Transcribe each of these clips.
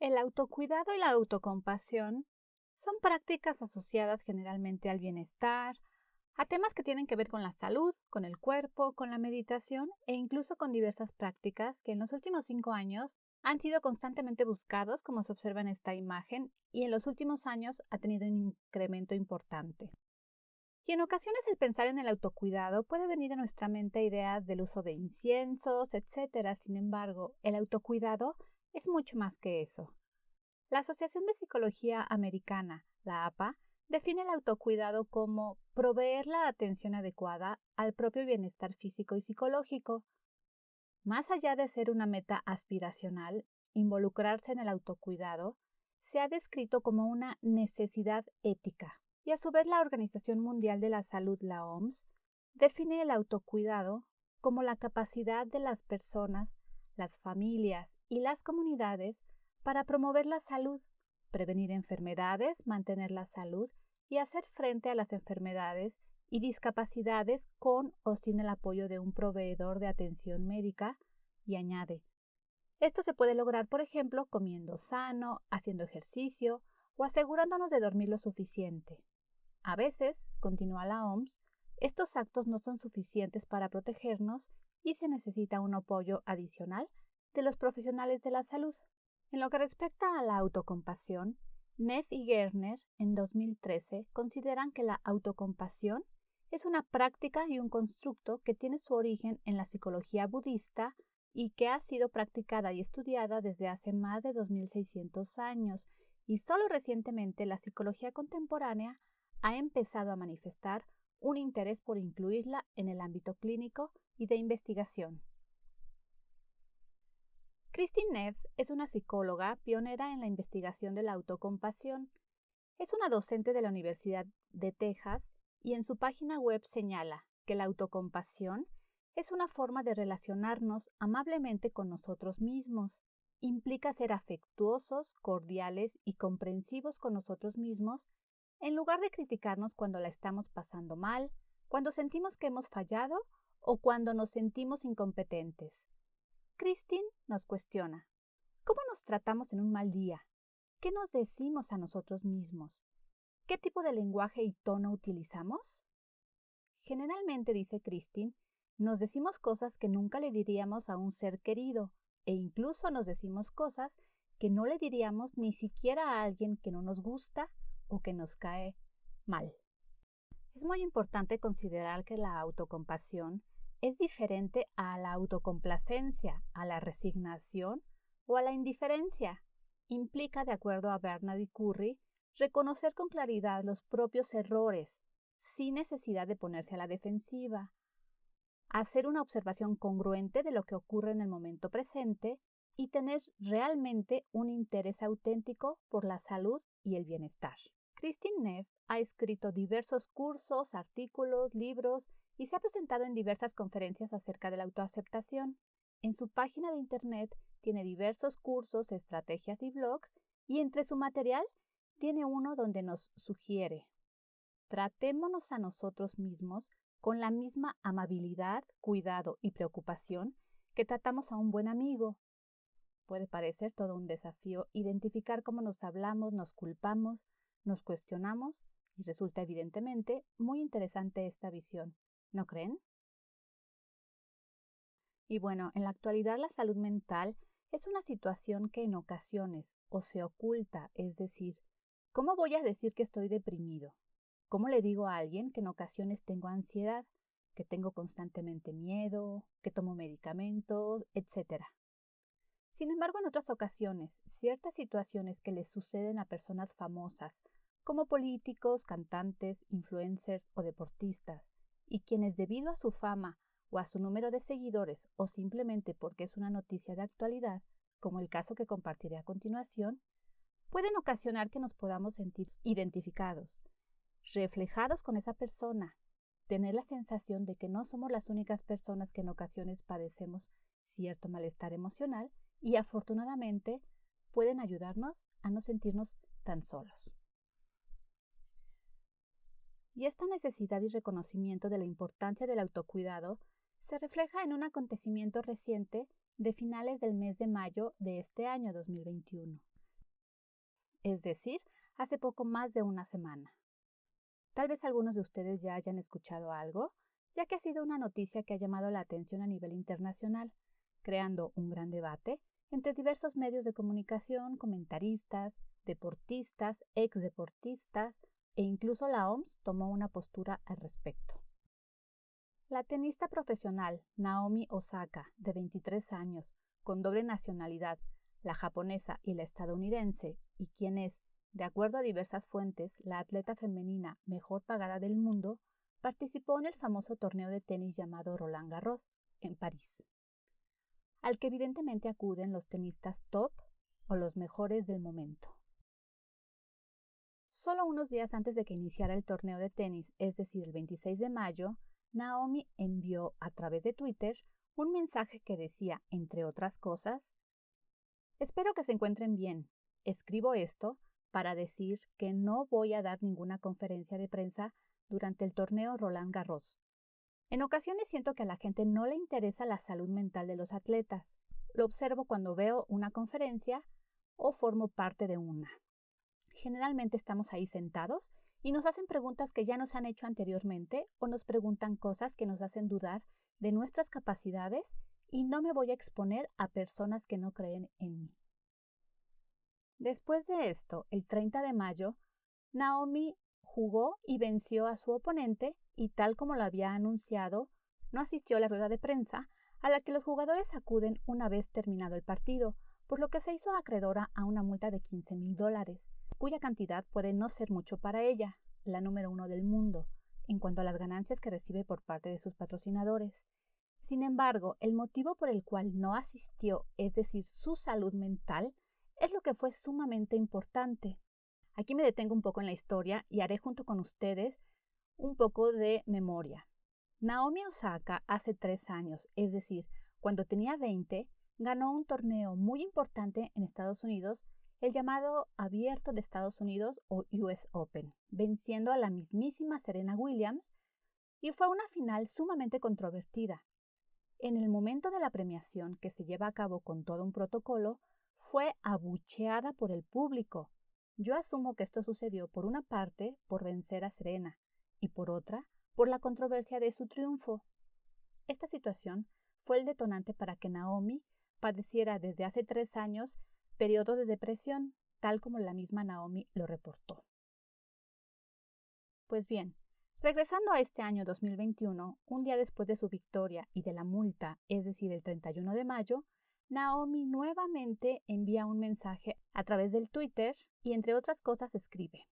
El autocuidado y la autocompasión son prácticas asociadas generalmente al bienestar, a temas que tienen que ver con la salud, con el cuerpo, con la meditación e incluso con diversas prácticas que en los últimos 5 años han sido constantemente buscados, como se observa en esta imagen, y en los últimos años ha tenido un incremento importante. Y en ocasiones el pensar en el autocuidado puede venir a nuestra mente ideas del uso de inciensos, etc. Sin embargo, el autocuidado es mucho más que eso. La Asociación de Psicología Americana, la APA, define el autocuidado como proveer la atención adecuada al propio bienestar físico y psicológico. Más allá de ser una meta aspiracional, involucrarse en el autocuidado se ha descrito como una necesidad ética. Y a su vez la Organización Mundial de la Salud, la OMS, define el autocuidado como la capacidad de las personas, las familias y las comunidades para promover la salud, prevenir enfermedades, mantener la salud y hacer frente a las enfermedades y discapacidades con o sin el apoyo de un proveedor de atención médica, y añade, esto se puede lograr, por ejemplo, comiendo sano, haciendo ejercicio o asegurándonos de dormir lo suficiente. A veces, continúa la OMS, estos actos no son suficientes para protegernos y se necesita un apoyo adicional de los profesionales de la salud. En lo que respecta a la autocompasión, Neff y Gerner en 2013 consideran que la autocompasión es una práctica y un constructo que tiene su origen en la psicología budista y que ha sido practicada y estudiada desde hace más de 2600 años, y solo recientemente la psicología contemporánea ha empezado a manifestar un interés por incluirla en el ámbito clínico y de investigación. Kristin Neff es una psicóloga pionera en la investigación de la autocompasión. Es una docente de la Universidad de Texas y en su página web señala que la autocompasión es una forma de relacionarnos amablemente con nosotros mismos. Implica ser afectuosos, cordiales y comprensivos con nosotros mismos en lugar de criticarnos cuando la estamos pasando mal, cuando sentimos que hemos fallado o cuando nos sentimos incompetentes. Kristin nos cuestiona, ¿cómo nos tratamos en un mal día? ¿Qué nos decimos a nosotros mismos? ¿Qué tipo de lenguaje y tono utilizamos? Generalmente, dice Kristin, nos decimos cosas que nunca le diríamos a un ser querido e incluso nos decimos cosas que no le diríamos ni siquiera a alguien que no nos gusta o que nos cae mal. Es muy importante considerar que la autocompasión es diferente a la autocomplacencia, a la resignación o a la indiferencia. Implica, de acuerdo a Bernard y Curry, reconocer con claridad los propios errores, sin necesidad de ponerse a la defensiva, hacer una observación congruente de lo que ocurre en el momento presente y tener realmente un interés auténtico por la salud y el bienestar. Kristin Neff ha escrito diversos cursos, artículos, libros y se ha presentado en diversas conferencias acerca de la autoaceptación. En su página de internet tiene diversos cursos, estrategias y blogs, y entre su material tiene uno donde nos sugiere: tratémonos a nosotros mismos con la misma amabilidad, cuidado y preocupación que tratamos a un buen amigo. Puede parecer todo un desafío identificar cómo nos hablamos, nos culpamos, nos cuestionamos, y resulta evidentemente muy interesante esta visión, ¿no creen? Y bueno, en la actualidad la salud mental es una situación que en ocasiones o se oculta, es decir, ¿cómo voy a decir que estoy deprimido? ¿Cómo le digo a alguien que en ocasiones tengo ansiedad, que tengo constantemente miedo, que tomo medicamentos, etcétera? Sin embargo, en otras ocasiones, ciertas situaciones que les suceden a personas famosas, como políticos, cantantes, influencers o deportistas, y quienes debido a su fama o a su número de seguidores o simplemente porque es una noticia de actualidad, como el caso que compartiré a continuación, pueden ocasionar que nos podamos sentir identificados, reflejados con esa persona, tener la sensación de que no somos las únicas personas que en ocasiones padecemos cierto malestar emocional y afortunadamente pueden ayudarnos a no sentirnos tan solos. Y esta necesidad y reconocimiento de la importancia del autocuidado se refleja en un acontecimiento reciente de finales del mes de mayo de este año 2021. es decir, hace poco más de una semana. Tal vez algunos de ustedes ya hayan escuchado algo, ya que ha sido una noticia que ha llamado la atención a nivel internacional, creando un gran debate entre diversos medios de comunicación, comentaristas, deportistas, exdeportistas e incluso la OMS tomó una postura al respecto. La tenista profesional Naomi Osaka, de 23 años, con doble nacionalidad, la japonesa y la estadounidense, y quien es, de acuerdo a diversas fuentes, la atleta femenina mejor pagada del mundo, participó en el famoso torneo de tenis llamado Roland Garros, en París, al que evidentemente acuden los tenistas top o los mejores del momento. Solo unos días antes de que iniciara el torneo de tenis, es decir, el 26 de mayo, Naomi envió a través de Twitter un mensaje que decía, entre otras cosas, «Espero que se encuentren bien. Escribo esto para decir que no voy a dar ninguna conferencia de prensa durante el torneo Roland Garros. En ocasiones siento que a la gente no le interesa la salud mental de los atletas. Lo observo cuando veo una conferencia o formo parte de una. Generalmente estamos ahí sentados y nos hacen preguntas que ya nos han hecho anteriormente o nos preguntan cosas que nos hacen dudar de nuestras capacidades y no me voy a exponer a personas que no creen en mí». Después de esto, el 30 de mayo, Naomi jugó y venció a su oponente y tal como lo había anunciado, no asistió a la rueda de prensa a la que los jugadores acuden una vez terminado el partido, por lo que se hizo acreedora a una multa de $15,000, cuya cantidad puede no ser mucho para ella, la número 1 del mundo, en cuanto a las ganancias que recibe por parte de sus patrocinadores. Sin embargo, el motivo por el cual no asistió, es decir, su salud mental, es lo que fue sumamente importante. Aquí me detengo un poco en la historia y haré junto con ustedes un poco de memoria. Naomi Osaka hace 3 años, es decir, cuando tenía 20, ganó un torneo muy importante en Estados Unidos, el llamado Abierto de Estados Unidos o US Open, venciendo a la mismísima Serena Williams, y fue una final sumamente controvertida. En el momento de la premiación, que se lleva a cabo con todo un protocolo, fue abucheada por el público. Yo asumo que esto sucedió por una parte por vencer a Serena y por otra por la controversia de su triunfo. Esta situación fue el detonante para que Naomi padeciera desde hace 3 años periodos de depresión, tal como la misma Naomi lo reportó. Pues bien, regresando a este año 2021, un día después de su victoria y de la multa, es decir, el 31 de mayo, Naomi nuevamente envía un mensaje a través del Twitter y entre otras cosas escribe: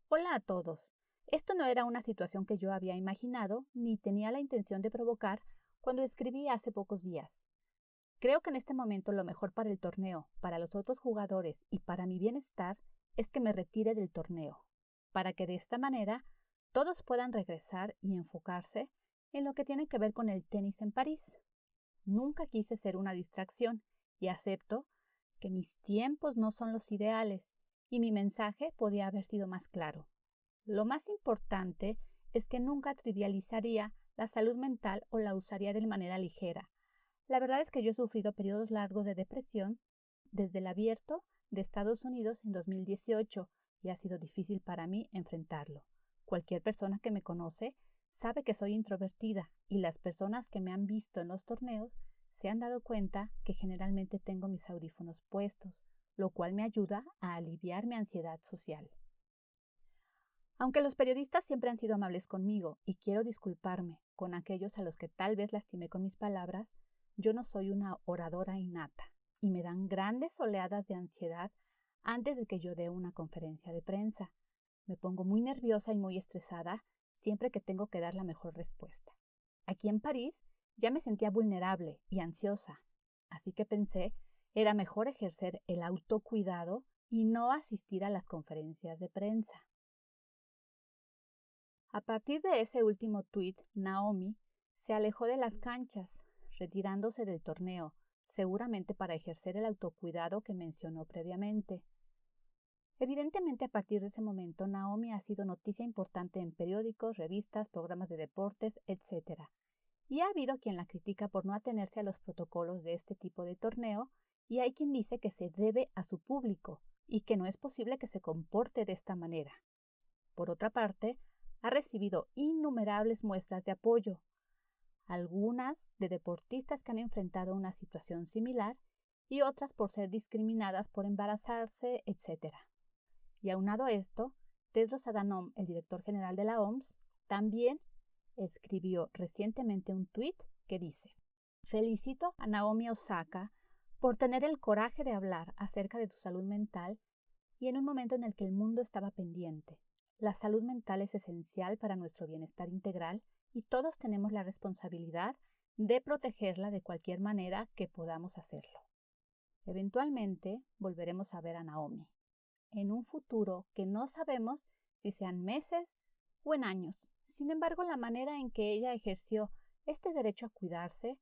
«Hola a todos. Esto no era una situación que yo había imaginado ni tenía la intención de provocar cuando escribí hace pocos días. Creo que en este momento lo mejor para el torneo, para los otros jugadores y para mi bienestar es que me retire del torneo, para que de esta manera todos puedan regresar y enfocarse en lo que tiene que ver con el tenis en París. Nunca quise ser una distracción y acepto que mis tiempos no son los ideales y mi mensaje podía haber sido más claro. Lo más importante es que nunca trivializaría la salud mental o la usaría de manera ligera. La verdad es que yo he sufrido periodos largos de depresión desde el Abierto de Estados Unidos en 2018 y ha sido difícil para mí enfrentarlo. Cualquier persona que me conoce sabe que soy introvertida y las personas que me han visto en los torneos se han dado cuenta que generalmente tengo mis audífonos puestos, lo cual me ayuda a aliviar mi ansiedad social. Aunque los periodistas siempre han sido amables conmigo y quiero disculparme con aquellos a los que tal vez lastimé con mis palabras, yo no soy una oradora innata y me dan grandes oleadas de ansiedad antes de que yo dé una conferencia de prensa. Me pongo muy nerviosa y muy estresada siempre que tengo que dar la mejor respuesta. Aquí en París ya me sentía vulnerable y ansiosa, así que pensé era mejor ejercer el autocuidado y no asistir a las conferencias de prensa. A partir de ese último tuit, Naomi se alejó de las canchas, retirándose del torneo, seguramente para ejercer el autocuidado que mencionó previamente. Evidentemente, a partir de ese momento, Naomi ha sido noticia importante en periódicos, revistas, programas de deportes, etc. Y ha habido quien la critica por no atenerse a los protocolos de este tipo de torneo, y hay quien dice que se debe a su público, y que no es posible que se comporte de esta manera. Por otra parte, ha recibido innumerables muestras de apoyo, algunas de deportistas que han enfrentado una situación similar y otras por ser discriminadas por embarazarse, etc. Y aunado a esto, Tedros Adhanom, el director general de la OMS, también escribió recientemente un tuit que dice: felicito a Naomi Osaka por tener el coraje de hablar acerca de tu salud mental y en un momento en el que el mundo estaba pendiente. La salud mental es esencial para nuestro bienestar integral y todos tenemos la responsabilidad de protegerla de cualquier manera que podamos hacerlo. Eventualmente volveremos a ver a Naomi, en un futuro que no sabemos si sean meses o en años. Sin embargo, la manera en que ella ejerció este derecho a cuidarse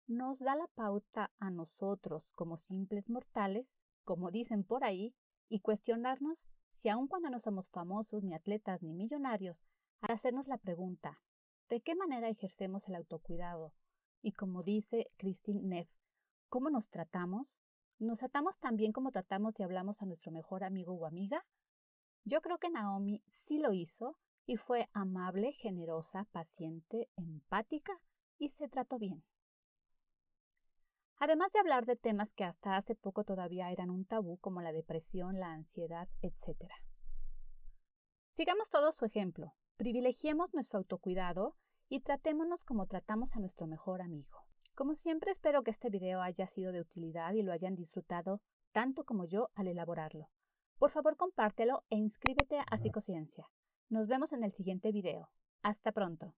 nos da la pauta a nosotros como simples mortales, como dicen por ahí, y cuestionarnos si aun cuando no somos famosos, ni atletas, ni millonarios, al hacernos la pregunta, ¿de qué manera ejercemos el autocuidado? Y como dice Christine Neff, ¿cómo nos tratamos? ¿Nos tratamos tan bien como tratamos y hablamos a nuestro mejor amigo o amiga? Yo creo que Naomi sí lo hizo y fue amable, generosa, paciente, empática y se trató bien. Además de hablar de temas que hasta hace poco todavía eran un tabú, como la depresión, la ansiedad, etc. Sigamos todos su ejemplo, privilegiemos nuestro autocuidado y tratémonos como tratamos a nuestro mejor amigo. Como siempre, espero que este video haya sido de utilidad y lo hayan disfrutado tanto como yo al elaborarlo. Por favor, compártelo e inscríbete a Psicociencia. Nos vemos en el siguiente video. Hasta pronto.